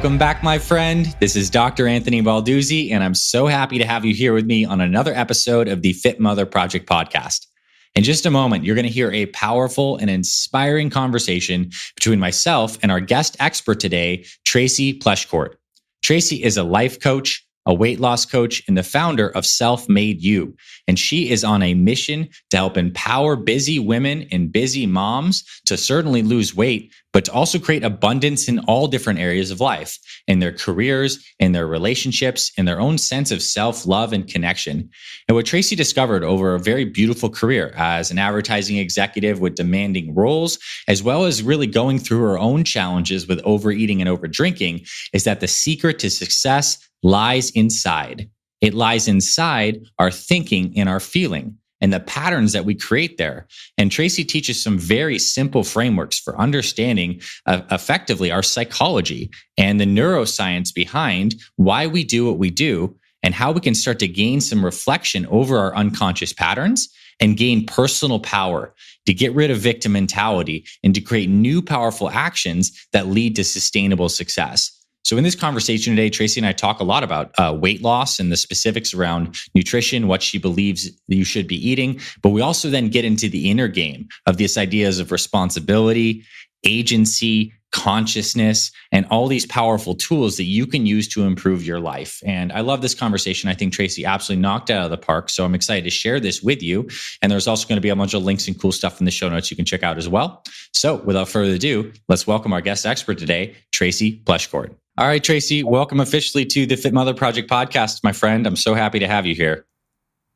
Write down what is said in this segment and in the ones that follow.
Welcome back, my friend. This is Dr. Anthony Balduzzi, and I'm so happy to have you here with me on another episode of the Fit Mother Project podcast. In just a moment, you're going to hear a powerful and inspiring conversation between myself and our guest expert today, Tracy Pleschourt. Tracy is a life coach, a weight loss coach, and the founder of Self-Made You. And she is on a mission to help empower busy women and busy moms to certainly lose weight, but to also create abundance in all different areas of life, in their careers, in their relationships, in their own sense of self-love and connection. And what Tracy discovered over a very beautiful career as an advertising executive with demanding roles, as well as really going through her own challenges with overeating and overdrinking, is that the secret to success lies inside. It lies inside our thinking and our feeling and the patterns that we create there. And Tracy teaches some very simple frameworks for understanding effectively our psychology and the neuroscience behind why we do what we do and how we can start to gain some reflection over our unconscious patterns and gain personal power to get rid of victim mentality and to create new powerful actions that lead to sustainable success. So in this conversation today, Tracy and I talk a lot about weight loss and the specifics around nutrition, what she believes you should be eating. But we also then get into the inner game of these ideas of responsibility, agency, consciousness, and all these powerful tools that you can use to improve your life. And I love this conversation. I think Tracy absolutely knocked it out of the park. So I'm excited to share this with you. And there's also going to be a bunch of links and cool stuff in the show notes you can check out as well. So without further ado, let's welcome our guest expert today, Tracy Pleschourt. All right, Tracy, welcome officially to the Fit Mother Project podcast, my friend. I'm so happy to have you here.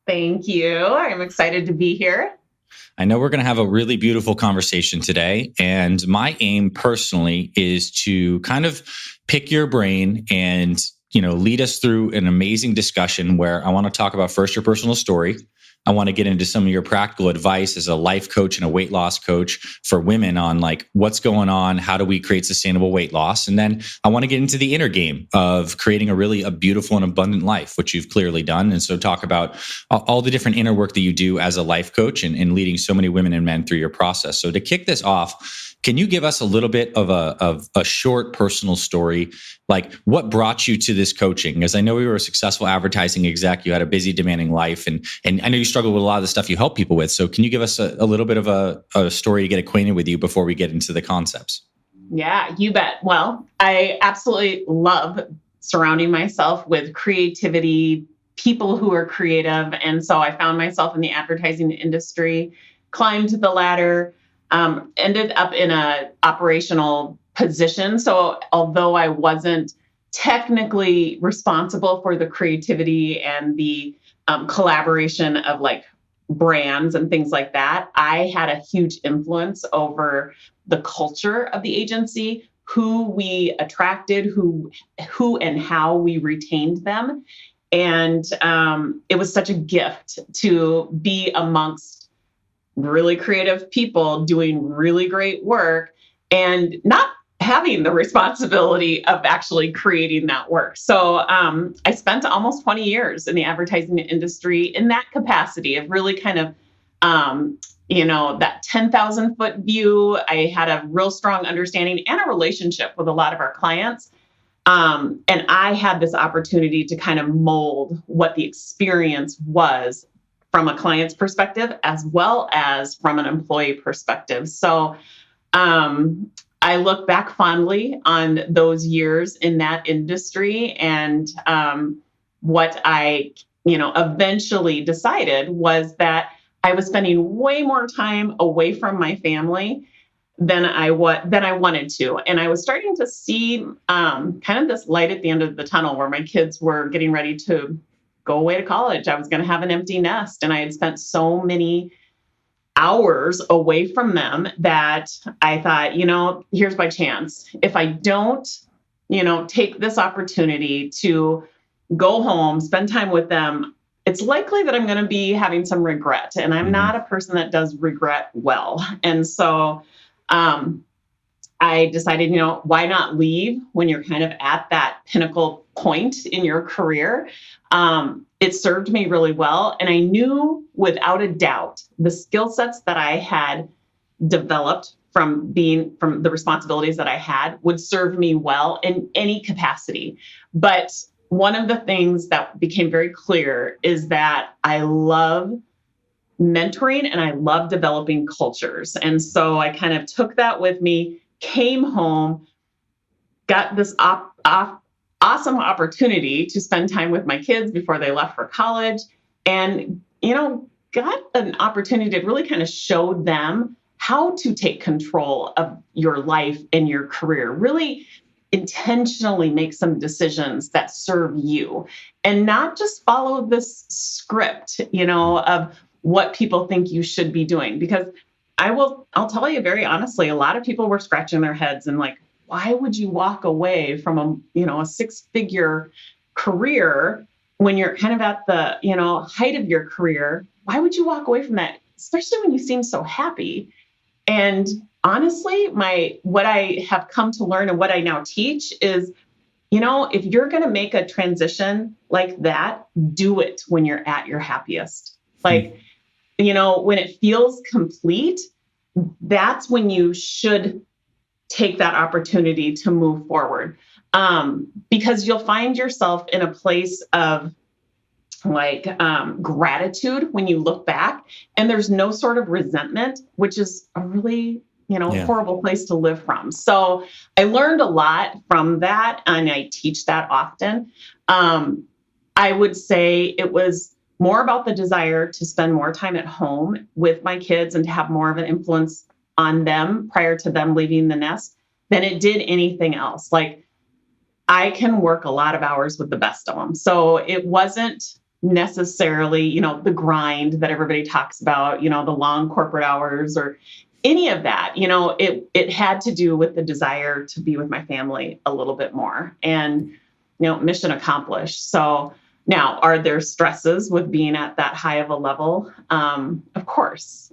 Thank you. I'm excited to be here. I know we're going to have a really beautiful conversation today. And my aim personally is to kind of pick your brain and, lead us through an amazing discussion where I want to talk about first your personal story. I want to get into some of your practical advice as a life coach and a weight loss coach for women on like what's going on, how do we create sustainable weight loss? And then I want to get into the inner game of creating a beautiful and abundant life, which you've clearly done. And so talk about all the different inner work that you do as a life coach and leading so many women and men through your process. So to kick this off, can you give us a little bit of a short personal story? Like what brought you to this coaching? Because I know you were a successful advertising exec, you had a busy, demanding life, and I know you struggle with a lot of the stuff you help people with. So can you give us a little bit of a story to get acquainted with you before we get into the concepts? Yeah, you bet. Well, I absolutely love surrounding myself with creativity, people who are creative. And so I found myself in the advertising industry, climbed the ladder, ended up in a operational position. So although I wasn't technically responsible for the creativity and the collaboration of like brands and things like that, I had a huge influence over the culture of the agency, who we attracted, who and how we retained them. And it was such a gift to be amongst really creative people doing really great work and not having the responsibility of actually creating that work. So I spent almost 20 years in the advertising industry in that capacity of really kind of, that 10,000 foot view. I had a real strong understanding and a relationship with a lot of our clients. And I had this opportunity to kind of mold what the experience was from a client's perspective, as well as from an employee perspective. So I look back fondly on those years in that industry, and what I, eventually decided was that I was spending way more time away from my family than I wanted to. And I was starting to see kind of this light at the end of the tunnel where my kids were getting ready to go away to college. I was going to have an empty nest, and I had spent so many hours away from them that I thought, here's my chance. If I don't, take this opportunity to go home, spend time with them, it's likely that I'm going to be having some regret. And I'm not a person that does regret well. And so I decided, why not leave when you're kind of at that pinnacle point in your career? It served me really well. And I knew without a doubt the skill sets that I had developed from the responsibilities that I had would serve me well in any capacity. But one of the things that became very clear is that I love mentoring and I love developing cultures. And so I kind of took that with me, came home, got this awesome opportunity to spend time with my kids before they left for college, and, got an opportunity to really kind of show them how to take control of your life and your career, really intentionally make some decisions that serve you and not just follow this script, of what people think you should be doing. Because I'll tell you very honestly, a lot of people were scratching their heads and like, why would you walk away from a six-figure career when you're kind of at the, height of your career? Why would you walk away from that, especially when you seem so happy? And honestly, what I have come to learn and what I now teach is, if you're going to make a transition like that, do it when you're at your happiest. Like, when it feels complete, that's when you should take that opportunity to move forward. Because you'll find yourself in a place of gratitude when you look back, and there's no sort of resentment, which is a really, horrible place to live from. So I learned a lot from that, and I teach that often. I would say it was more about the desire to spend more time at home with my kids and to have more of an influence on them prior to them leaving the nest than it did anything else. Like, I can work a lot of hours with the best of them. So it wasn't necessarily, the grind that everybody talks about, the long corporate hours or any of that. It had to do with the desire to be with my family a little bit more, and, mission accomplished. So now, are there stresses with being at that high of a level? Of course.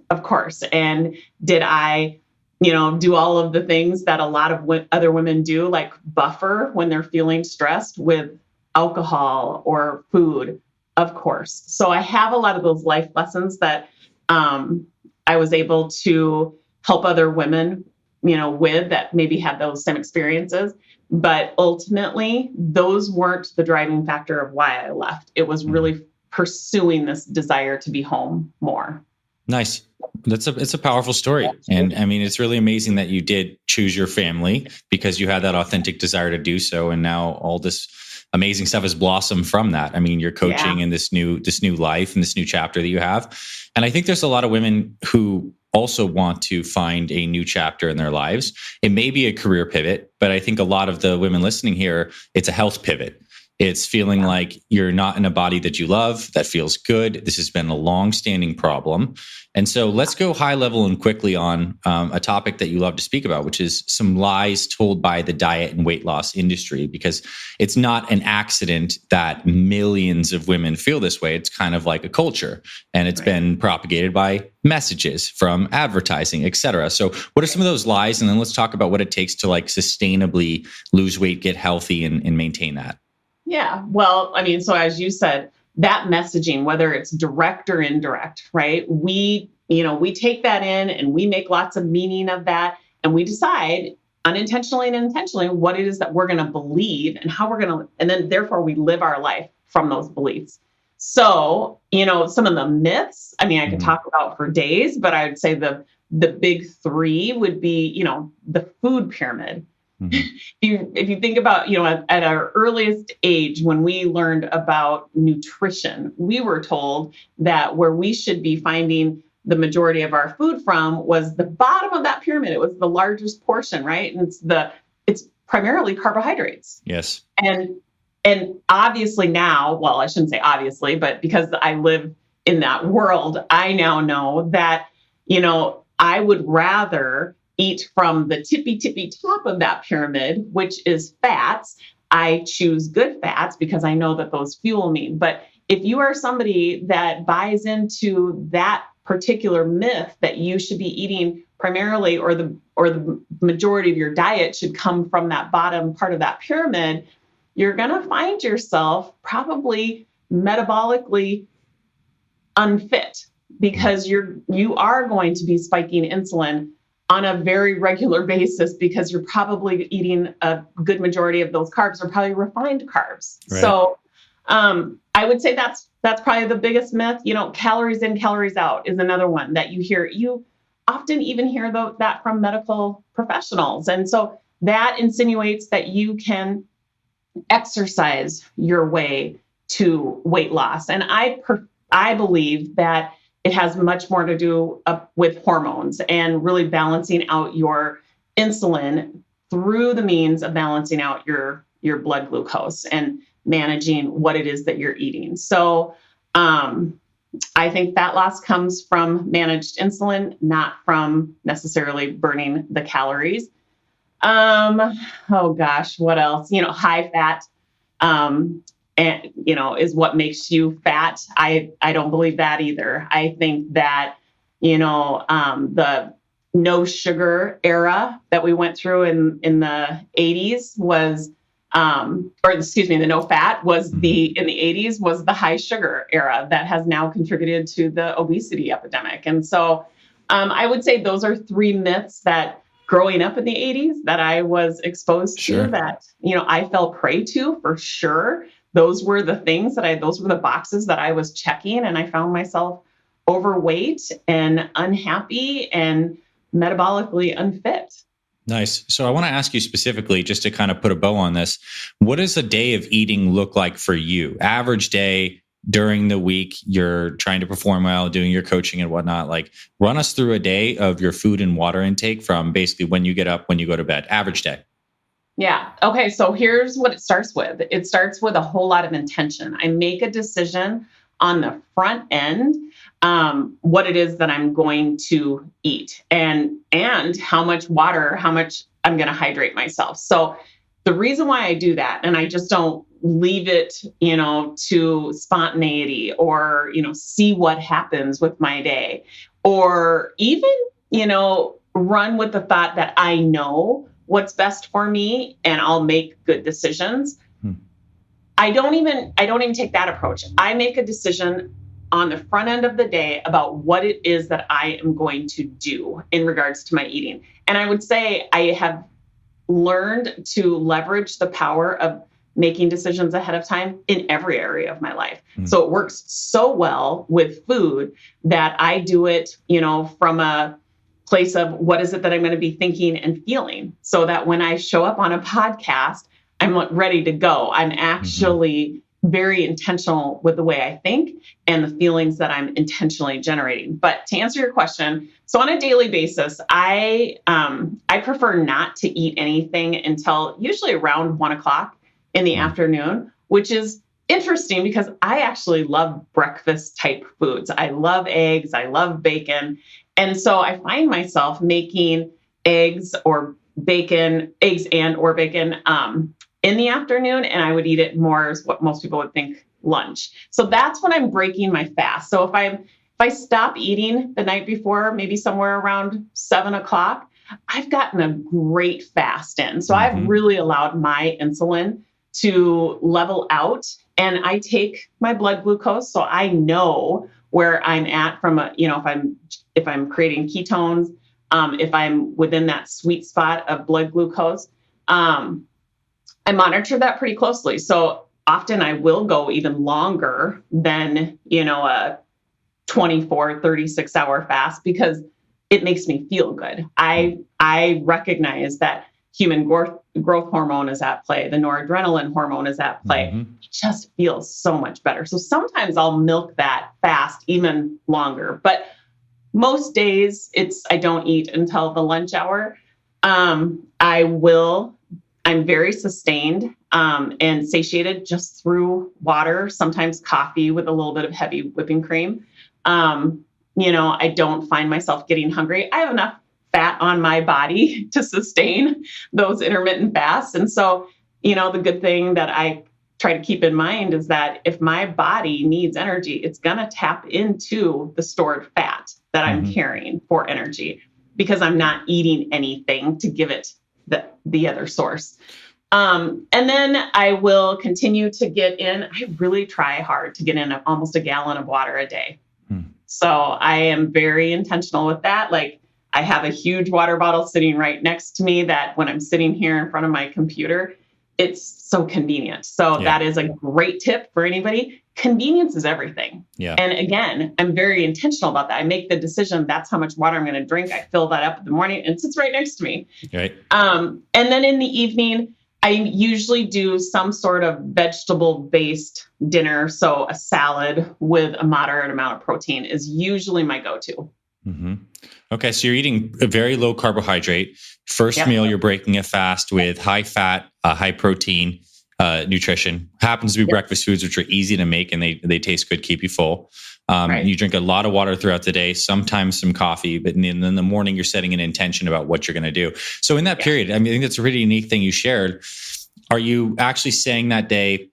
And did I, do all of the things that a lot of other women do, like buffer when they're feeling stressed with alcohol or food? Of course. So I have a lot of those life lessons that I was able to help other women, with that maybe had those same experiences. But ultimately, those weren't the driving factor of why I left. It was really pursuing this desire to be home more. Nice. It's a powerful story. And I mean, it's really amazing that you did choose your family because you had that authentic desire to do so. And now all this amazing stuff has blossomed from that. I mean, you're coaching in this new life and this new chapter that you have. And I think there's a lot of women who also want to find a new chapter in their lives. It may be a career pivot, but I think a lot of the women listening here, it's a health pivot. It's feeling like you're not in a body that you love, that feels good. This has been a long-standing problem. And so let's go high level and quickly on a topic that you love to speak about, which is some lies told by the diet and weight loss industry, because it's not an accident that millions of women feel this way. It's kind of like a culture, and it's been propagated by messages from advertising, et cetera. So what are some of those lies? And then let's talk about what it takes to like sustainably lose weight, get healthy, and maintain that. Yeah. Well, I mean, so as you said, that messaging, whether it's direct or indirect, right? We take that in and we make lots of meaning of that. And we decide unintentionally and intentionally what it is that we're going to believe and how we're going to, and then therefore we live our life from those beliefs. So, some of the myths, I mean, I could talk about for days, but I would say the big three would be, the food pyramid. If you think about, at our earliest age, when we learned about nutrition, we were told that where we should be finding the majority of our food from was the bottom of that pyramid. It was the largest portion, right? And it's primarily carbohydrates. Yes. And obviously now, well, I shouldn't say obviously, but because I live in that world, I now know that, I would rather eat from the tippy top of that pyramid, which is fats. I choose good fats because I know that those fuel me. But if you are somebody that buys into that particular myth that you should be eating primarily, or the majority of your diet should come from that bottom part of that pyramid, you're going to find yourself probably metabolically unfit, because you are going to be spiking insulin on a very regular basis because you're probably eating a good majority of those carbs are probably refined carbs. Right. So I would say that's probably the biggest myth. Calories in, calories out is another one that you hear. You often even hear that from medical professionals. And so that insinuates that you can exercise your way to weight loss. And I believe that it has much more to do with hormones and really balancing out your insulin through the means of balancing out your blood glucose and managing what it is that you're eating. So I think fat loss comes from managed insulin, not from necessarily burning the calories. Oh gosh, what else? High fat, and is what makes you fat. I don't believe that either. I think that, the no sugar era that we went through in the 80s was, the no fat was in the 80s was the high sugar era that has now contributed to the obesity epidemic. And so, I would say those are three myths that growing up in the 80s that I was exposed to that, I fell prey to for sure. Those were the things those were the boxes that I was checking, and I found myself overweight and unhappy and metabolically unfit. Nice. So I want to ask you specifically, just to kind of put a bow on this, what does a day of eating look like for you? Average day during the week, you're trying to perform well, doing your coaching and whatnot. Like, run us through a day of your food and water intake from basically when you get up, when you go to bed, average day. Yeah. Okay. So here's what it starts with. It starts with a whole lot of intention. I make a decision on the front end, what it is that I'm going to eat and how much water, how much I'm going to hydrate myself. So the reason why I do that, and I just don't leave it, to spontaneity or, see what happens with my day, or even, run with the thought that I know what's best for me and I'll make good decisions. I don't even take that approach. I make a decision on the front end of the day about what it is that I am going to do in regards to my eating. And I would say I have learned to leverage the power of making decisions ahead of time in every area of my life. So it works so well with food that I do it, from a place of what is it that I'm going to be thinking and feeling, so that when I show up on a podcast, I'm ready to go. I'm actually very intentional with the way I think and the feelings that I'm intentionally generating. But to answer your question, so on a daily basis, I prefer not to eat anything until usually around 1:00 in the afternoon, which is interesting because I actually love breakfast type foods. I love eggs. I love bacon. And so I find myself making eggs and or bacon in the afternoon, and I would eat it more as what most people would think lunch. So that's when I'm breaking my fast. So if I stop eating the night before, maybe somewhere around 7:00, I've gotten a great fast in. So I've really allowed my insulin to level out, and I take my blood glucose, so I know where I'm at from if I'm creating ketones, if I'm within that sweet spot of blood glucose. I monitor that pretty closely. So often I will go even longer than, a 24, 36 hour fast because it makes me feel good. I recognize that human growth hormone is at play. The noradrenaline hormone is at play. It just feels so much better. So sometimes I'll milk that fast even longer, but most days I don't eat until the lunch hour. I'm very sustained and satiated just through water, sometimes coffee with a little bit of heavy whipping cream. I don't find myself getting hungry. I have enough fat on my body to sustain those intermittent fasts. And so, the good thing that I try to keep in mind is that if my body needs energy, it's going to tap into the stored fat that I'm carrying for energy because I'm not eating anything to give it the other source. And then I will continue to get in. I really try hard to get in almost a gallon of water a day. So I am very intentional with that. Like, I have a huge water bottle sitting right next to me that when I'm sitting here in front of my computer, it's so convenient. So Yeah. that is a great tip for anybody. Convenience is everything. Yeah. And again, I'm very intentional about that. I make the decision, that's how much water I'm going to drink. I fill that up in the morning and it sits right next to me. Right. And then in the evening, I usually do some sort of vegetable-based dinner. So a salad with a moderate amount of protein is usually my go-to. Mm-hmm. Okay, so you're eating a very low carbohydrate. First Yep. meal, you're breaking a fast with high fat, high protein nutrition. Happens to be breakfast foods, which are easy to make and they taste good, keep you full. Right. You drink a lot of water throughout the day, sometimes some coffee, but then in the morning, you're setting an intention about what you're going to do. So in that period, I think that's a really unique thing you shared. Are you actually saying that day,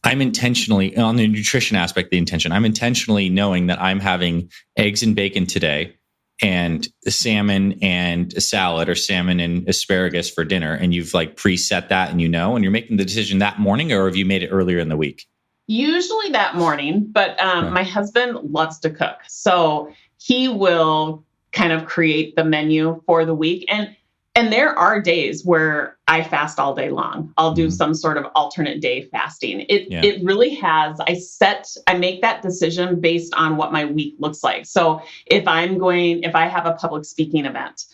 I'm intentionally, on the nutrition aspect, the intention, I'm intentionally knowing that I'm having eggs and bacon today and salmon and a salad or salmon and asparagus for dinner. And you've like preset that and and you're making the decision that morning, or have you made it earlier in the week? Usually that morning, but my husband loves to cook. So he will kind of create the menu for the week. And there are days where I fast all day long. I'll do some sort of alternate day fasting. It really has, I make that decision based on what my week looks like. So if I have a public speaking event,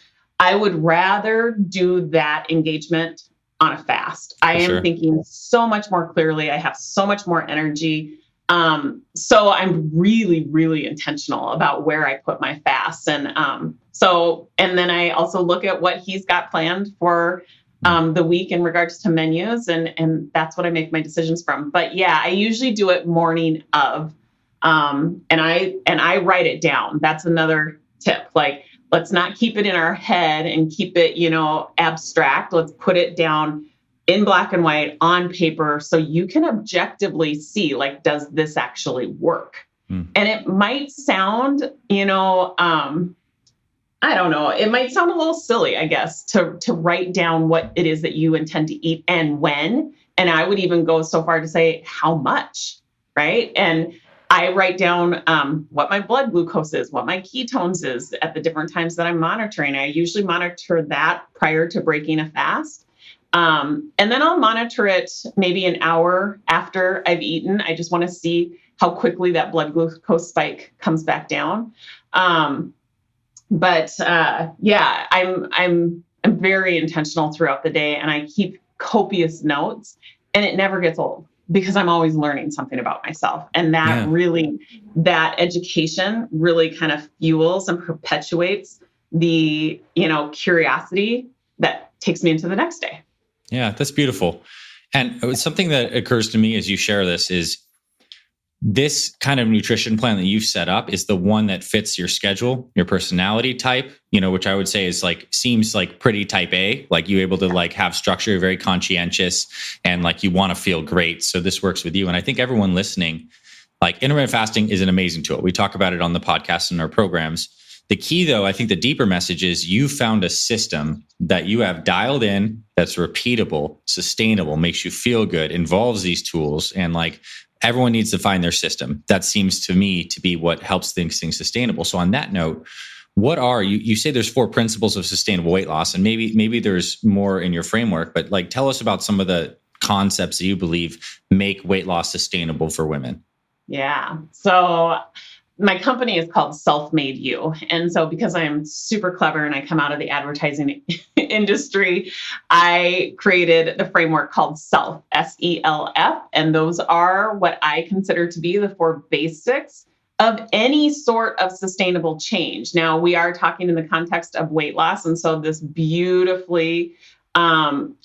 I would rather do that engagement on a fast. I am thinking so much more clearly. I have so much more energy. So I'm really, really intentional about where I put my fasts. And then I also look at what he's got planned for the week in regards to menus. And that's what I make my decisions from. But yeah, I usually do it morning of, and I write it down. That's another tip. Like, let's not keep it in our head and keep it, abstract. Let's put it down in black and white on paper so you can objectively see, like, does this actually work? And it might sound, I don't know, it might sound a little silly, I guess, to write down what it is that you intend to eat and when. And I would even go so far to say how much, right? And I write down what my blood glucose is, what my ketones is at the different times that I'm monitoring. I usually monitor that prior to breaking a fast. And then I'll monitor it maybe an hour after I've eaten. I just want to see how quickly that blood glucose spike comes back down. I'm very intentional throughout the day, and I keep copious notes, and it never gets old because I'm always learning something about myself. And that education really kind of fuels and perpetuates the, curiosity that takes me into the next day. Yeah, that's beautiful. And something that occurs to me as you share this is this kind of nutrition plan that you've set up is the one that fits your schedule, your personality type, which I would say is seems like pretty type A, like you able to have structure, you're very conscientious and you want to feel great. So this works with you. And I think everyone listening, intermittent fasting is an amazing tool. We talk about it on the podcast and our programs. The key though, I think the deeper message is you found a system that you have dialed in that's repeatable, sustainable, makes you feel good, involves these tools, and everyone needs to find their system. That seems to me to be what helps things sustainable. So on that note, what are you say there's 4 principles of sustainable weight loss, and maybe there's more in your framework, but tell us about some of the concepts that you believe make weight loss sustainable for women. Yeah. So my company is called Self-Made You. And so because I'm super clever and I come out of the advertising industry, I created the framework called SELF, SELF. And those are what I consider to be the 4 basics of any sort of sustainable change. Now, we are talking in the context of weight loss. And so this beautifully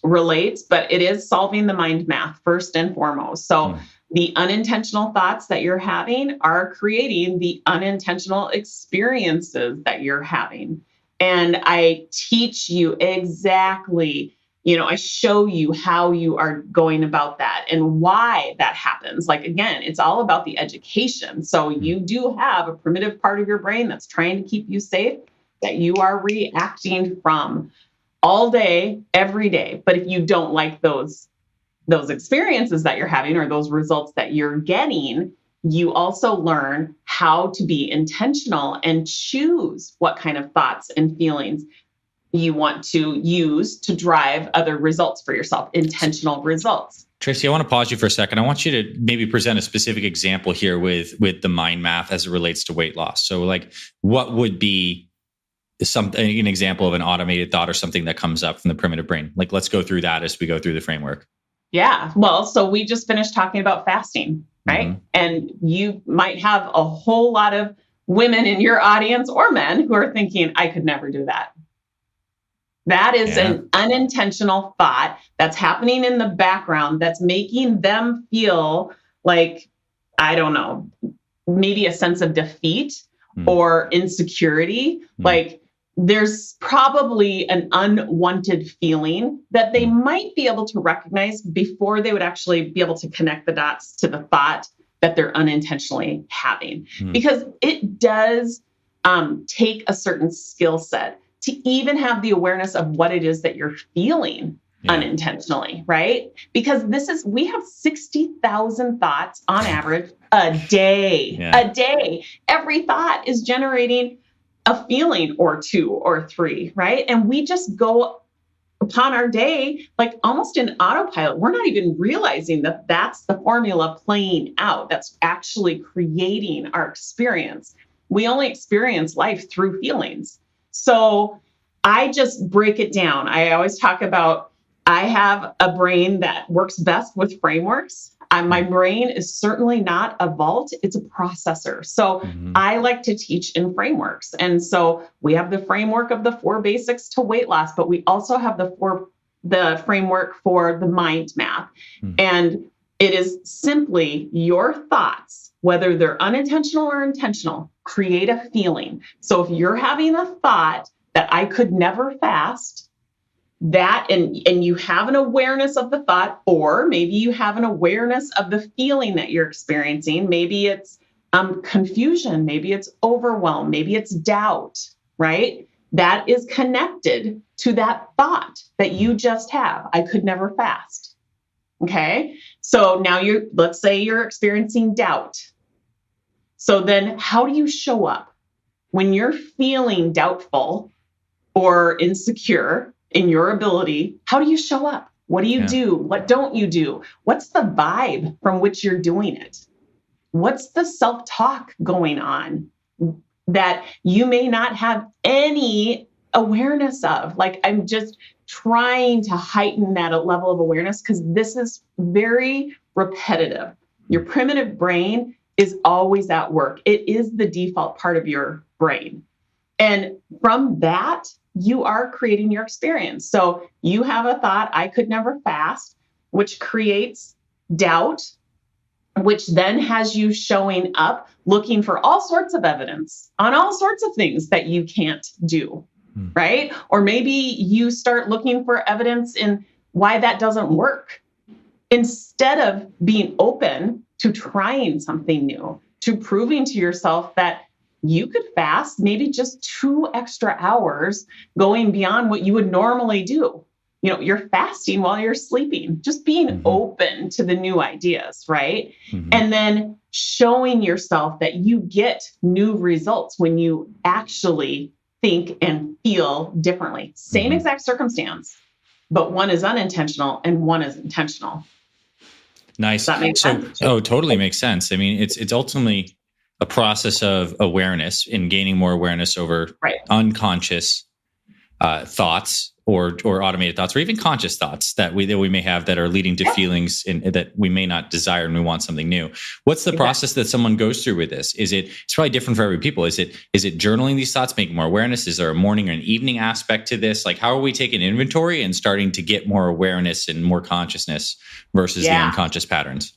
relates, but it is solving the mind math first and foremost. So the unintentional thoughts that you're having are creating the unintentional experiences that you're having. And I teach you exactly, I show you how you are going about that and why that happens. Again, it's all about the education. So you do have a primitive part of your brain that's trying to keep you safe that you are reacting from all day, every day. But if you don't like those experiences that you're having or those results that you're getting, you also learn how to be intentional and choose what kind of thoughts and feelings you want to use to drive other results for yourself, intentional results. Tracy, I want to pause you for a second. I want you to maybe present a specific example here with the mind math as it relates to weight loss. So like, what would be an example of an automated thought or something that comes up from the primitive brain? Like, let's go through that as we go through the framework. Yeah. Well, so we just finished talking about fasting, right? Mm-hmm. And you might have a whole lot of women in your audience or men who are thinking, I could never do that. That is an unintentional thought that's happening in the background that's making them feel like, I don't know, maybe a sense of defeat or insecurity. Like, there's probably an unwanted feeling that they might be able to recognize before they would actually be able to connect the dots to the thought that they're unintentionally having. Because it does take a certain skill set to even have the awareness of what it is that you're feeling unintentionally, right? Because we have 60,000 thoughts on average a day. A day. Every thought is generating a feeling or two or three, right? And we just go upon our day like almost in autopilot. We're not even realizing that that's the formula playing out. That's actually creating our experience. We only experience life through feelings. So I just break it down. I always talk about, I have a brain that works best with frameworks. My brain is certainly not a vault, it's a processor. So I like to teach in frameworks. And so we have the framework of the 4 basics to weight loss, but we also have the framework for the mind math. And it is simply your thoughts, whether they're unintentional or intentional, create a feeling. So if you're having a thought that I could never fast, that and you have an awareness of the thought, or maybe you have an awareness of the feeling that you're experiencing. Maybe it's confusion, maybe it's overwhelm, maybe it's doubt, right? That is connected to that thought that you just have. I could never fast. Okay. So now let's say you're experiencing doubt. So then how do you show up when you're feeling doubtful or insecure in your ability? How do you show up? What do you do? What don't you do? What's the vibe from which you're doing it? What's the self-talk going on that you may not have any awareness of? Like, I'm just trying to heighten that level of awareness because this is very repetitive. Your primitive brain is always at work. It is the default part of your brain. And from that, you are creating your experience. So you have a thought, I could never fast, which creates doubt, which then has you showing up looking for all sorts of evidence on all sorts of things that you can't do, right? Or maybe you start looking for evidence in why that doesn't work instead of being open to trying something new, to proving to yourself that you could fast maybe just 2 extra hours going beyond what you would normally do. You know, you're fasting while you're sleeping, just being open to the new ideas, right? And then showing yourself that you get new results when you actually think and feel differently. Same exact circumstance, but one is unintentional and one is intentional. Nice. Does that make sense? Totally makes sense. I mean, it's ultimately a process of awareness and gaining more awareness over unconscious thoughts or automated thoughts, or even conscious thoughts that we may have that are leading to feelings that we may not desire and we want something new. What's the process that someone goes through with this? It's probably different for every people. Is it journaling these thoughts, making more awareness? Is there a morning or an evening aspect to this? Like, how are we taking inventory and starting to get more awareness and more consciousness versus the unconscious patterns?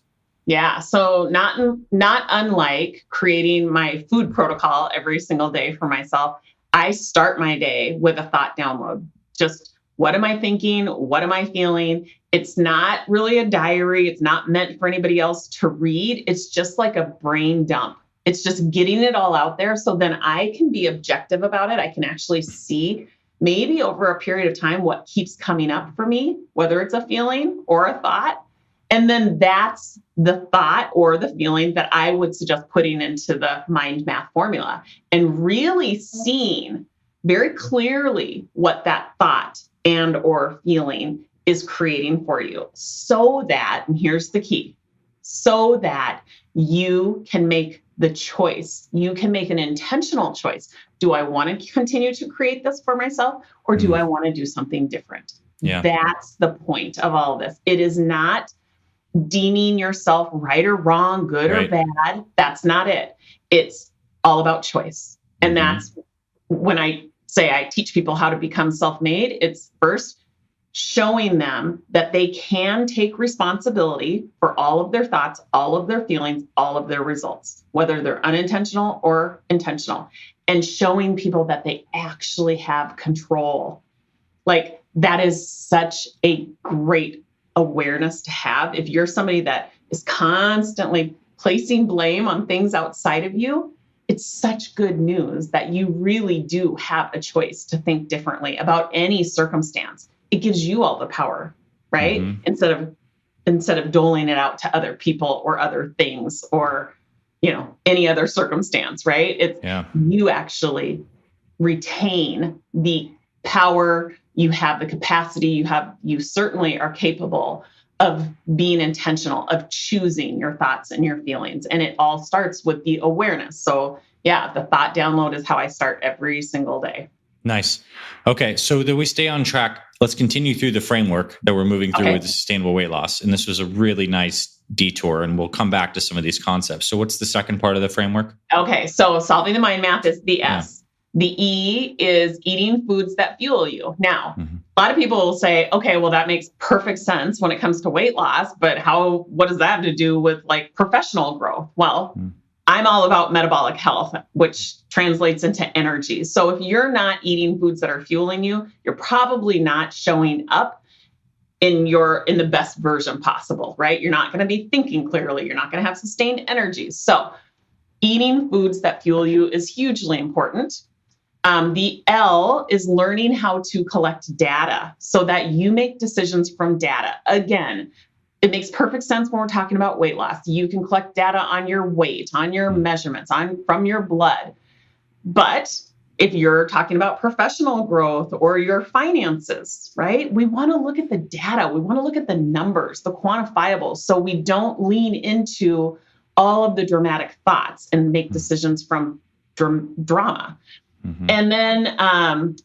Yeah. So not unlike creating my food protocol every single day for myself, I start my day with a thought download. Just what am I thinking? What am I feeling? It's not really a diary. It's not meant for anybody else to read. It's just like a brain dump. It's just getting it all out there. So then I can be objective about it. I can actually see maybe over a period of time what keeps coming up for me, whether it's a feeling or a thought. And then that's the thought or the feeling that I would suggest putting into the mind math formula and really seeing very clearly what that thought and or feeling is creating for you, so that, and here's the key, so that you can make the choice. You can make an intentional choice. Do I want to continue to create this for myself, or do I want to do something different? Yeah. That's the point of all of this. It is not deeming yourself right or wrong, good or bad. That's not it. It's all about choice. And that's when I say I teach people how to become self-made. It's first showing them that they can take responsibility for all of their thoughts, all of their feelings, all of their results, whether they're unintentional or intentional, and showing people that they actually have control. Like, that is such a great awareness to have. If you're somebody that is constantly placing blame on things outside of you, it's such good news that you really do have a choice to think differently about any circumstance. It gives you all the power, right? Instead of doling it out to other people or other things or, any other circumstance, right? You actually retain the power. You have the capacity. You certainly are capable of being intentional, of choosing your thoughts and your feelings. And it all starts with the awareness. So the thought download is how I start every single day. Nice. Okay. So that we stay on track, let's continue through the framework that we're moving through with the sustainable weight loss. And this was a really nice detour, and we'll come back to some of these concepts. So what's the second part of the framework? Okay. So solving the mind math is the S. The E is eating foods that fuel you. Now, a lot of people will say, okay, well, that makes perfect sense when it comes to weight loss, but what does that have to do with like professional growth? Well, I'm all about metabolic health, which translates into energy. So if you're not eating foods that are fueling you, you're probably not showing up in the best version possible, right? You're not going to be thinking clearly. You're not going to have sustained energy. So eating foods that fuel you is hugely important. The L is learning how to collect data so that you make decisions from data. Again, it makes perfect sense when we're talking about weight loss. You can collect data on your weight, on your measurements, from your blood. But if you're talking about professional growth or your finances, right? We want to look at the data. We want to look at the numbers, the quantifiables, so we don't lean into all of the dramatic thoughts and make decisions from drama. And then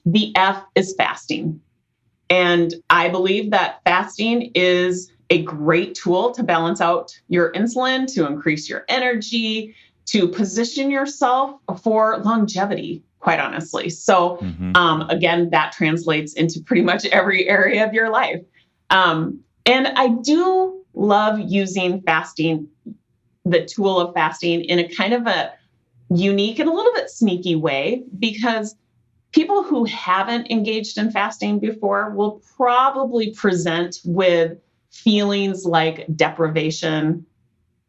the F is fasting. And I believe that fasting is a great tool to balance out your insulin, to increase your energy, to position yourself for longevity, quite honestly. So again, that translates into pretty much every area of your life. And I do love using fasting, the tool of fasting, in a kind of a unique and a little bit sneaky way, because people who haven't engaged in fasting before will probably present with feelings like deprivation,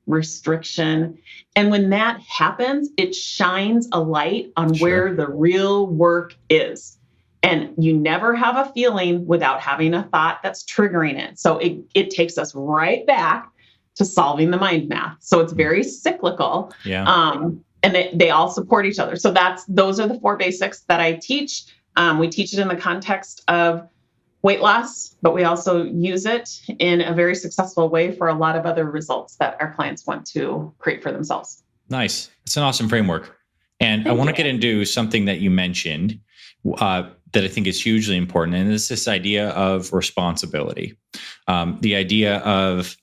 restriction. And when that happens, it shines a light on where the real work is. And you never have a feeling without having a thought that's triggering it. So it takes us right back to solving the mind math. So it's very cyclical. And they all support each other. So those are the 4 basics that I teach. We teach it in the context of weight loss, but we also use it in a very successful way for a lot of other results that our clients want to create for themselves. Nice. It's an awesome framework. And I want to get into something that you mentioned that I think is hugely important. And it's this idea of responsibility. The idea of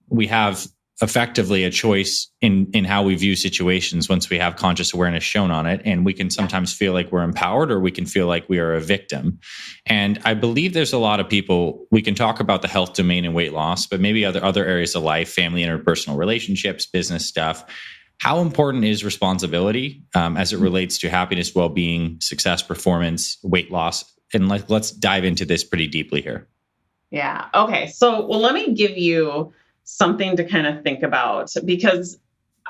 we have effectively a choice in how we view situations once we have conscious awareness shown on it. And we can sometimes feel like we're empowered, or we can feel like we are a victim. And I believe there's a lot of people, we can talk about the health domain and weight loss, but maybe other areas of life, family, interpersonal relationships, business stuff. How important is responsibility as it relates to happiness, well-being, success, performance, weight loss? And let's dive into this pretty deeply here. Yeah. Okay. So, let me give you something to kind of think about, because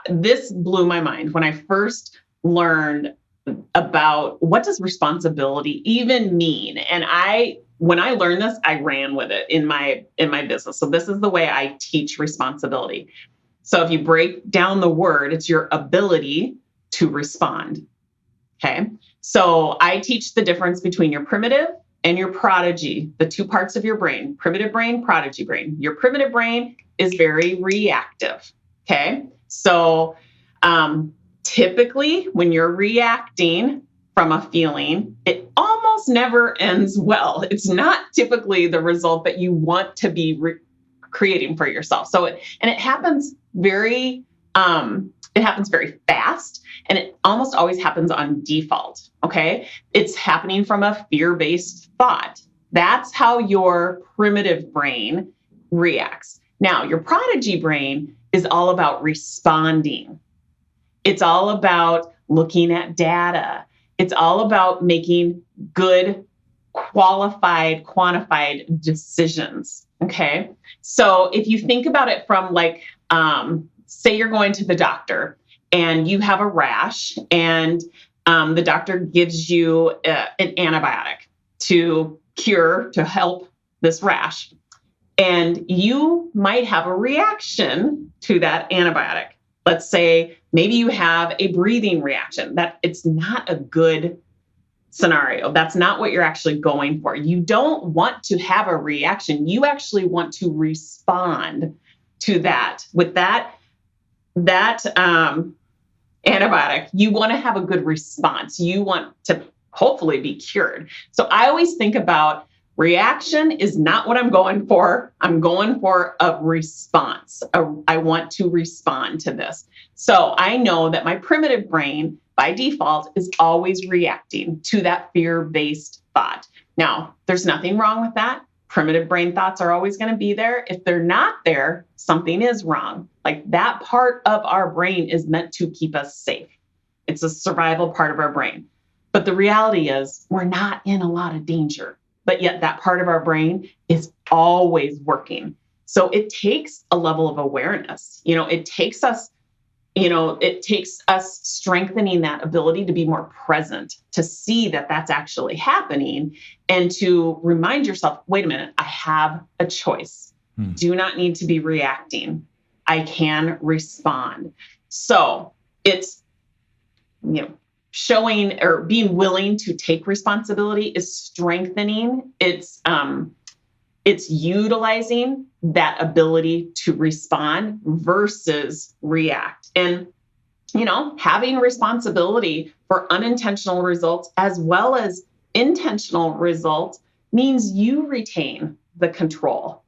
this blew my mind when I first learned about what does responsibility even mean. And I when I learned this, I ran with it in my business. So this is the way I teach responsibility. So if you break down the word, it's your ability to respond. Okay. So I teach the difference between your primitive and your prodigy, the two parts of your brain, primitive brain, prodigy brain. Your primitive brain is very reactive. Okay. So typically when you're reacting from a feeling, it almost never ends well. It's not typically the result that you want to be creating for yourself. So it happens very fast, and it almost always happens on default. Okay. It's happening from a fear-based thought. That's how your primitive brain reacts. Now, your prodigy brain is all about responding. It's all about looking at data. It's all about making good, qualified, quantified decisions. Okay. So if you think about it from like, say you're going to the doctor and you have a rash, and the doctor gives you an antibiotic to help this rash. And you might have a reaction to that antibiotic. Let's say maybe you have a breathing reaction. That it's not a good scenario. That's not what you're actually going for. You don't want to have a reaction. You actually want to respond to that. With that antibiotic, you want to have a good response. You want to hopefully be cured. So I always think about reaction is not what I'm going for. I'm going for a response. I want to respond to this. So I know that my primitive brain by default is always reacting to that fear-based thought. Now, there's nothing wrong with that. Primitive brain thoughts are always going to be there. If they're not there, something is wrong. Like that part of our brain is meant to keep us safe. It's a survival part of our brain. But the reality is we're not in a lot of danger. But yet that part of our brain is always working. So it takes a level of awareness. It takes us strengthening that ability to be more present, to see that that's actually happening, and to remind yourself, wait a minute, I have a choice. Do not need to be reacting. I can respond. So it's, showing or being willing to take responsibility is strengthening. It's utilizing that ability to respond versus react. And, having responsibility for unintentional results as well as intentional results means you retain the control.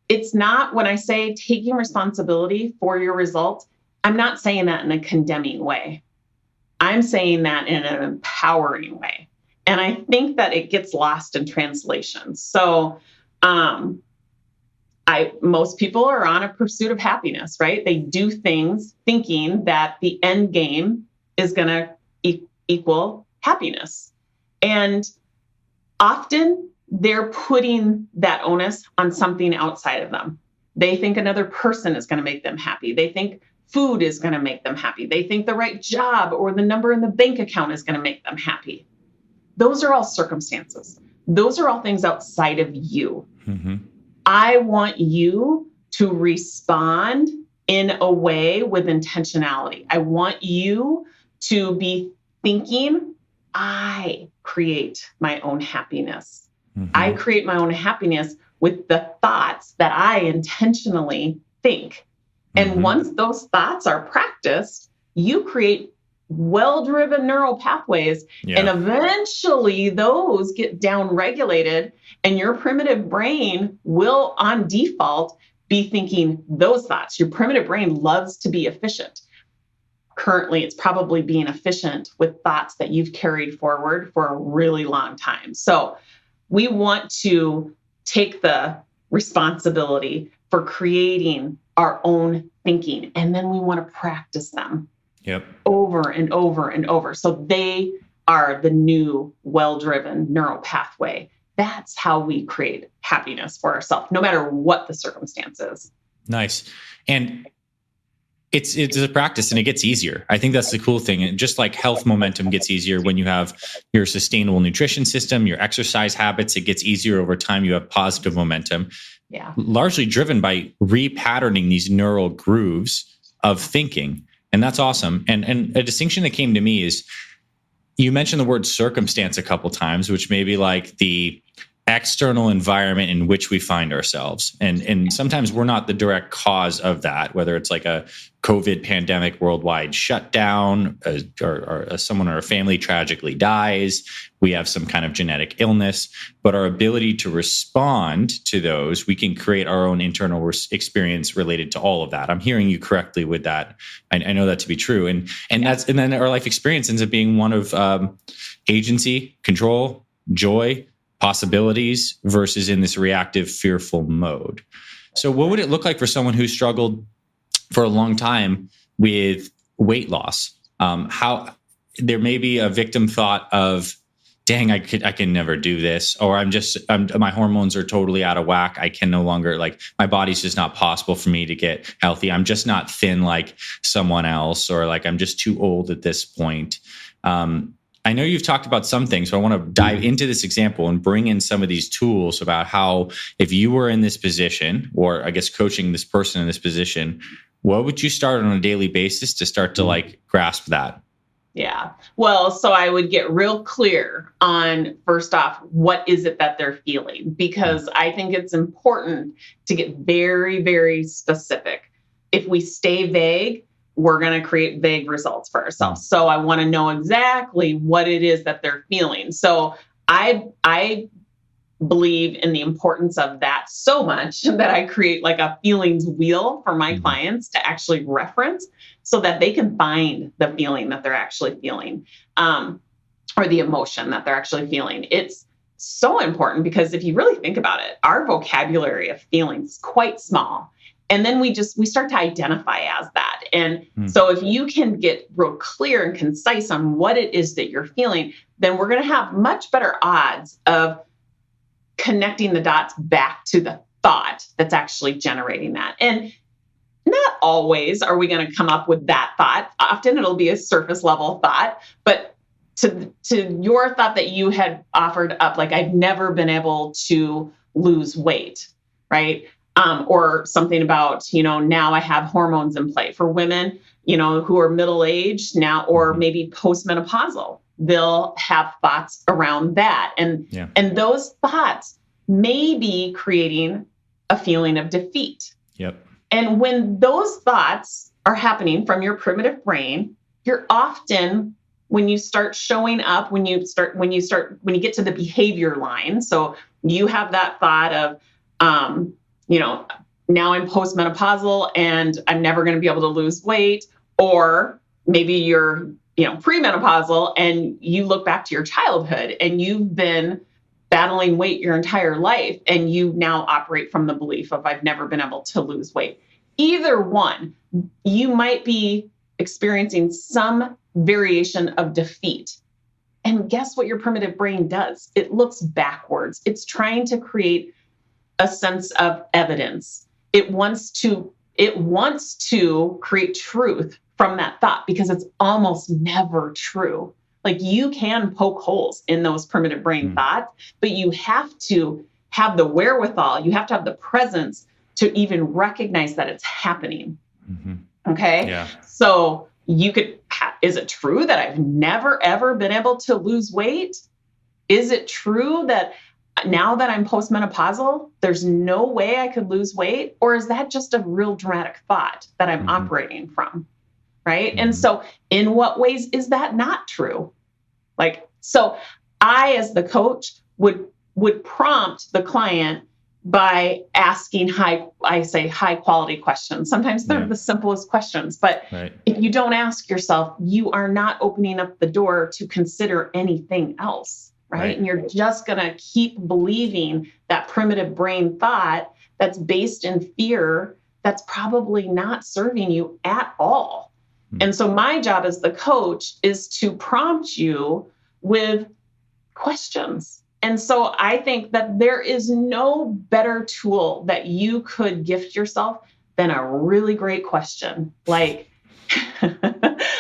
It's not, when I say taking responsibility for your results, I'm not saying that in a condemning way. I'm saying that in an empowering way. And I think that it gets lost in translation. So most people are on a pursuit of happiness, right? They do things thinking that the end game is going to equal happiness. And often they're putting that onus on something outside of them. They think another person is going to make them happy. They think food is going to make them happy. They think the right job or the number in the bank account is going to make them happy. Those are all circumstances. Those are all things outside of you. Mm-hmm. I want you to respond in a way with intentionality. I want you to be thinking, I create my own happiness. Mm-hmm. I create my own happiness with the thoughts that I intentionally think. And once those thoughts are practiced, you create well-driven neural pathways. Yeah. And eventually those get down-regulated, and your primitive brain will, on default, be thinking those thoughts. Your primitive brain loves to be efficient. Currently, it's probably being efficient with thoughts that you've carried forward for a really long time. So we want to take the responsibility for creating our own thinking, and then we want to practice them over and over and over. So they are the new well-driven neural pathway. That's how we create happiness for ourselves, no matter what the circumstances. Nice. And It's a practice and it gets easier. I think that's the cool thing. And just like health momentum gets easier when you have your sustainable nutrition system, your exercise habits, it gets easier over time. You have positive momentum, largely driven by repatterning these neural grooves of thinking. And that's awesome. And a distinction that came to me is you mentioned the word circumstance a couple times, which may be like the external environment in which we find ourselves. And sometimes we're not the direct cause of that, whether it's like a COVID pandemic worldwide shutdown, or someone or a family tragically dies, we have some kind of genetic illness, but our ability to respond to those, we can create our own internal experience related to all of that. I'm hearing you correctly with that. I know that to be true. And then our life experience ends up being one of agency, control, joy, possibilities versus in this reactive, fearful mode. So what would it look like for someone who struggled for a long time with weight loss? How there may be a victim thought of, dang, I can never do this, or my hormones are totally out of whack. I can no longer, like, my body's just not possible for me to get healthy. I'm just not thin like someone else, or like, I'm just too old at this point. I know you've talked about some things, so I want to dive into this example and bring in some of these tools about how, if you were in this position, or I guess coaching this person in this position, what would you start on a daily basis to start to like grasp that? Yeah. Well, so I would get real clear on, first off, what is it that they're feeling? Because I think it's important to get very, very specific. If we stay vague, we're going to create vague results for ourselves. So I want to know exactly what it is that they're feeling. So I believe in the importance of that so much that I create like a feelings wheel for my clients to actually reference so that they can find the feeling that they're actually feeling, or the emotion that they're actually feeling. It's so important because if you really think about it, our vocabulary of feelings is quite small. And then we start to identify as that. And so if you can get real clear and concise on what it is that you're feeling, then we're going to have much better odds of connecting the dots back to the thought that's actually generating that. And not always are we going to come up with that thought. Often it'll be a surface level thought, but to your thought that you had offered up, like, I've never been able to lose weight, right? Or something about, now I have hormones in play for women, who are middle-aged now, or maybe postmenopausal. They'll have thoughts around that. And those thoughts may be creating a feeling of defeat. Yep. And when those thoughts are happening from your primitive brain, you're often, when you start showing up, when you get to the behavior line, so you have that thought of, now I'm postmenopausal and I'm never going to be able to lose weight. Or maybe you're, premenopausal and you look back to your childhood and you've been battling weight your entire life. And you now operate from the belief of, I've never been able to lose weight. Either one, you might be experiencing some variation of defeat. And guess what your primitive brain does? It looks backwards. It's trying to create a sense of evidence. It wants to create truth from that thought because it's almost never true. Like, you can poke holes in those primitive brain thoughts, but you have to have the wherewithal. You have to have the presence to even recognize that it's happening. Okay. Yeah. So is it true that I've never, ever been able to lose weight? Is it true that now that I'm postmenopausal, there's no way I could lose weight? Or is that just a real dramatic thought that I'm operating from? Right. And so in what ways is that not true? So I, as the coach, would prompt the client by asking high quality questions. Sometimes they're the simplest questions, but if you don't ask yourself, you are not opening up the door to consider anything else. Right. And you're just going to keep believing that primitive brain thought that's based in fear that's probably not serving you at all. And so my job as the coach is to prompt you with questions. And so I think that there is no better tool that you could gift yourself then a really great question. Like,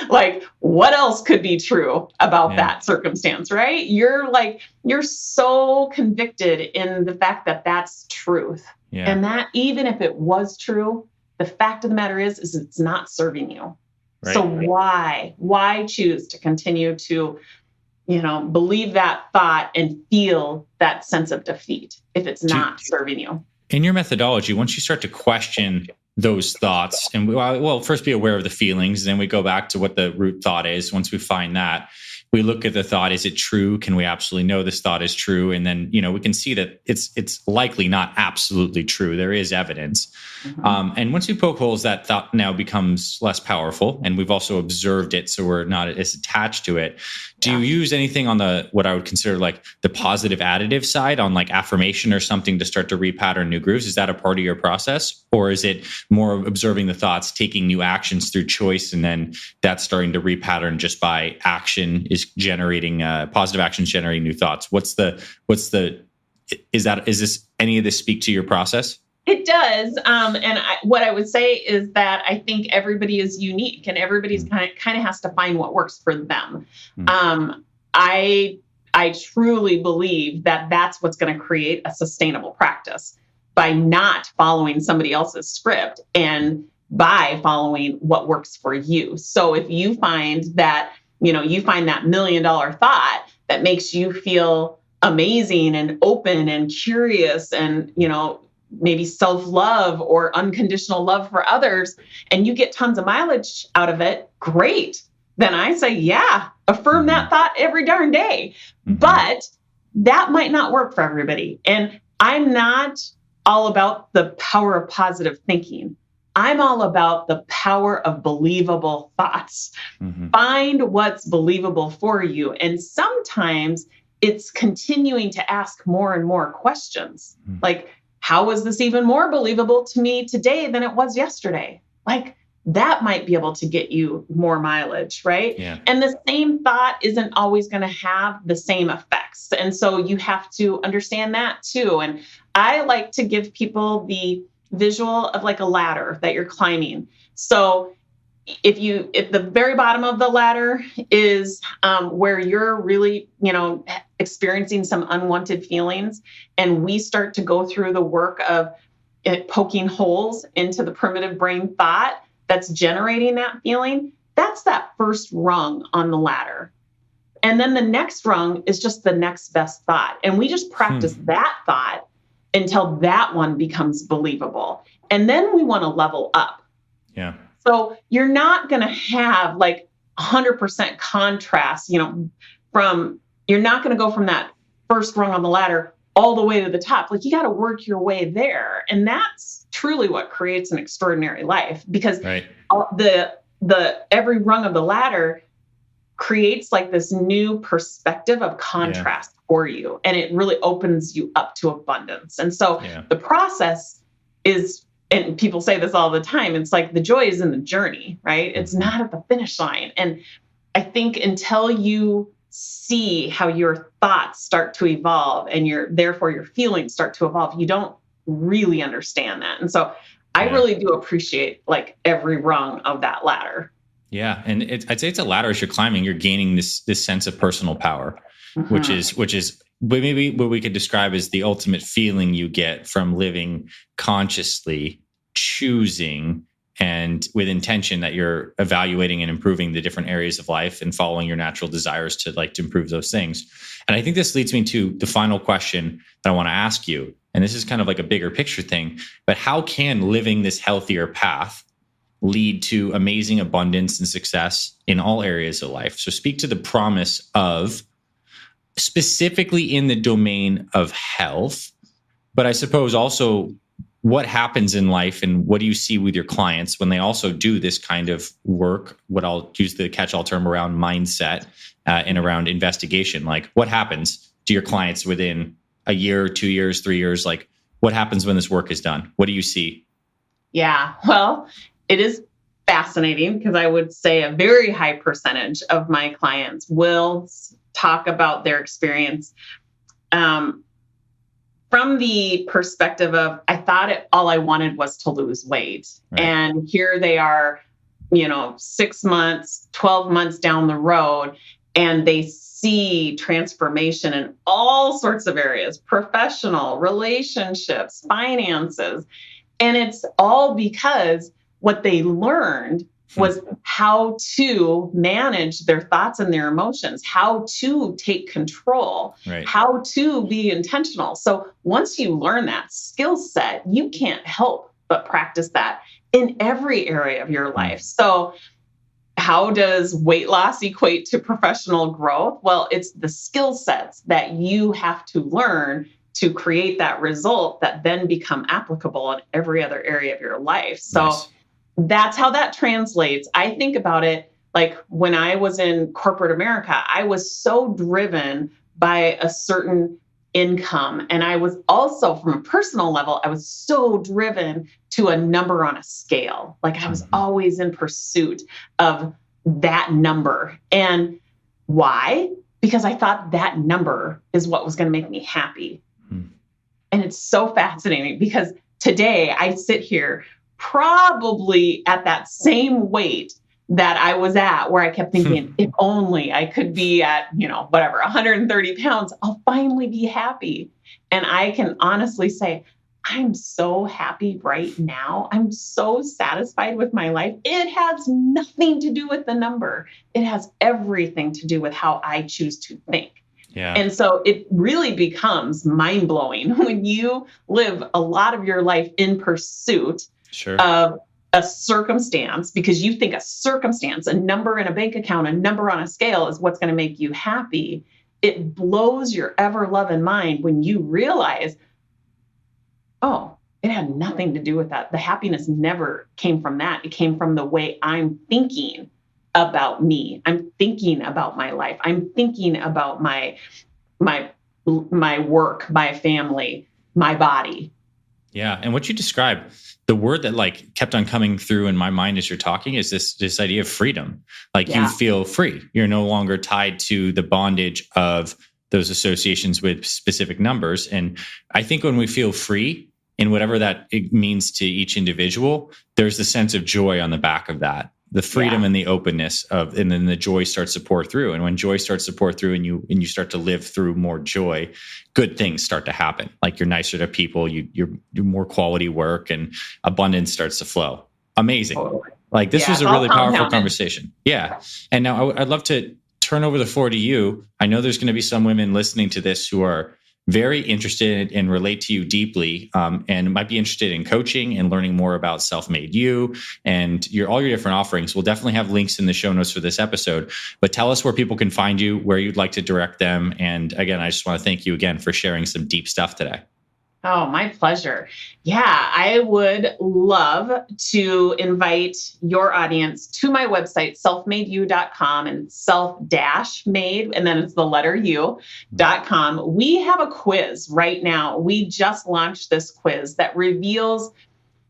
like what else could be true about that circumstance, right? You're so convicted in the fact that that's truth. Yeah. And that even if it was true, the fact of the matter is it's not serving you. Right. So why choose to continue to, believe that thought and feel that sense of defeat if it's not serving you? In your methodology, once you start to question those thoughts, and well, first be aware of the feelings, then we go back to what the root thought is. Once we find that, we look at the thought. Is it true? Can we absolutely know this thought is true? And then, we can see that it's likely not absolutely true. There is evidence. Mm-hmm. And once we poke holes, that thought now becomes less powerful. And we've also observed it, so we're not as attached to it. Do you use anything on what I would consider like the positive additive side, on like affirmation or something to start to repattern new grooves? Is that a part of your process? Or is it more observing the thoughts, taking new actions through choice, and then that's starting to repattern just by action is generating positive actions, generating new thoughts? Is this any of this speak to your process? It does. What I would say is that I think everybody is unique, and everybody's kind of has to find what works for them. Mm-hmm. I truly believe that that's what's going to create a sustainable practice, by not following somebody else's script and by following what works for you. So if you find that, you find that $1 million thought that makes you feel amazing and open and curious and, maybe self-love or unconditional love for others, and you get tons of mileage out of it, great. Then I say, affirm that thought every darn day. Mm-hmm. But that might not work for everybody. And I'm not all about the power of positive thinking. I'm all about the power of believable thoughts. Mm-hmm. Find what's believable for you. And sometimes it's continuing to ask more and more questions. Mm-hmm. Like, how is this even more believable to me today than it was yesterday? Like, that might be able to get you more mileage, right? Yeah. And the same thought isn't always going to have the same effects. And so you have to understand that too. And I like to give people the visual of like a ladder that you're climbing. So if the very bottom of the ladder is where you're really, experiencing some unwanted feelings, and we start to go through the work of poking holes into the primitive brain thought that's generating that feeling, that's that first rung on the ladder. And then the next rung is just the next best thought. And we just practice that thought until that one becomes believable. And then we want to level up. Yeah. So you're not going to have like 100% contrast, you're not going to go from that first rung on the ladder all the way to the top. Like, you got to work your way there. And that's truly what creates an extraordinary life, because the every rung of the ladder creates like this new perspective of contrast for you. And it really opens you up to abundance. And so the process is, and people say this all the time, it's like the joy is in the journey, right? It's not at the finish line. And I think until you see how your thoughts start to evolve and therefore your feelings start to evolve, you don't really understand that. And so I really do appreciate like every rung of that ladder. Yeah. And I'd say it's a ladder. As you're climbing, you're gaining this sense of personal power, mm-hmm. which is maybe what we could describe as the ultimate feeling you get from living consciously, choosing, and with intention that you're evaluating and improving the different areas of life and following your natural desires to improve those things. And I think this leads me to the final question that I want to ask you. And this is kind of like a bigger picture thing, but how can living this healthier path lead to amazing abundance and success in all areas of life? So speak to the promise of, specifically in the domain of health, but I suppose also what happens in life and what do you see with your clients when they also do this kind of work, what I'll use the catch-all term around mindset and around investigation. Like, what happens to your clients within a year, 2 years, 3 years? Like, what happens when this work is done? What do you see? Yeah, well, it is fascinating because I would say a very high percentage of my clients will talk about their experience from the perspective of, I thought all I wanted was to lose weight. Right. And here they are, 6 months, 12 months down the road, and they see transformation in all sorts of areas, professional, relationships, finances. And it's all because what they learned was how to manage their thoughts and their emotions, how to take control, right. how to be intentional. So once you learn that skill set, you can't help but practice that in every area of your life. So how does weight loss equate to professional growth? Well, it's the skill sets that you have to learn to create that result that then become applicable in every other area of your life. So nice. That's how that translates. I think about it like when I was in corporate America, I was so driven by a certain income. And I was also, from a personal level, I was so driven to a number on a scale. Like I was always in pursuit of that number. And why? Because I thought that number is what was going to make me happy. And it's so fascinating because today I sit here probably at that same weight that I was at, where I kept thinking, if only I could be at, 130 pounds, I'll finally be happy. And I can honestly say, I'm so happy right now. I'm so satisfied with my life. It has nothing to do with the number. It has everything to do with how I choose to think. Yeah. And so it really becomes mind-blowing when you live a lot of your life in pursuit of a circumstance, because you think a circumstance, a number in a bank account, a number on a scale is what's going to make you happy. It blows your ever-loving mind when you realize, oh, it had nothing to do with that. The happiness never came from that. It came from the way I'm thinking about me. I'm thinking about my life. I'm thinking about my work, my family, my body. Yeah. And what you described, the word that like kept on coming through in my mind as you're talking is this idea of freedom. Like you feel free. You're no longer tied to the bondage of those associations with specific numbers. And I think when we feel free in whatever that it means to each individual, there's the sense of joy on the back of that. The freedom and the openness and then the joy starts to pour through. And when joy starts to pour through and you start to live through more joy, good things start to happen. Like you're nicer to people, you do more quality work, and abundance starts to flow. Amazing. Totally. Like this was a really powerful conversation. Yeah. And now I'd love to turn over the floor to you. I know there's going to be some women listening to this who are very interested and relate to you deeply, and might be interested in coaching and learning more about Self-Made You and all your different offerings. We'll definitely have links in the show notes for this episode, but tell us where people can find you, where you'd like to direct them. And again, I just want to thank you again for sharing some deep stuff today. Oh, my pleasure. Yeah, I would love to invite your audience to my website, selfmadeyou.com, and self-made, and then it's the letter U.com. We have a quiz right now. We just launched this quiz that reveals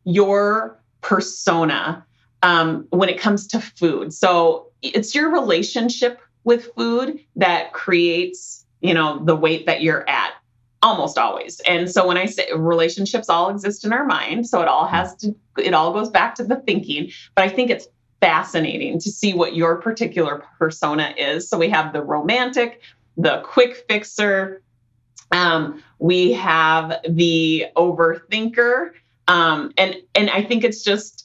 your persona when it comes to food. So it's your relationship with food that creates, the weight that you're at. Almost always. And so when I say relationships all exist in our mind, so it all goes back to the thinking, but I think it's fascinating to see what your particular persona is. So we have the romantic, the quick fixer, we have the overthinker, and I think it's just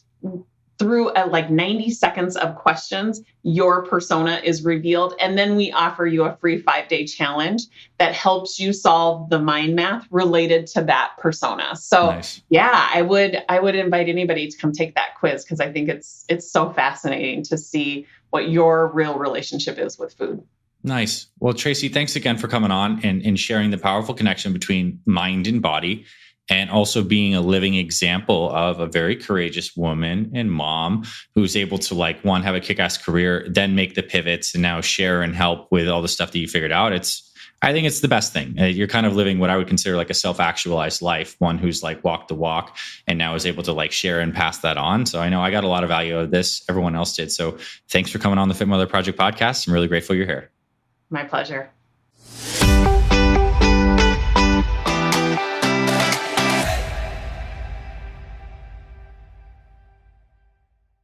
through like 90 seconds of questions, your persona is revealed. And then we offer you a free 5-day challenge that helps you solve the mind math related to that persona. So nice. Yeah, I would invite anybody to come take that quiz, because I think it's so fascinating to see what your real relationship is with food. Nice. Well, Tracy, thanks again for coming on and sharing the powerful connection between mind and body, and also being a living example of a very courageous woman and mom who's able to have a kick-ass career, then make the pivots and now share and help with all the stuff that you figured out. I think it's the best thing. You're kind of living what I would consider like a self-actualized life, one who's walked the walk and now is able to share and pass that on. So I know I got a lot of value out of this. Everyone else did. So thanks for coming on the Fit Mother Project podcast. I'm really grateful you're here. My pleasure.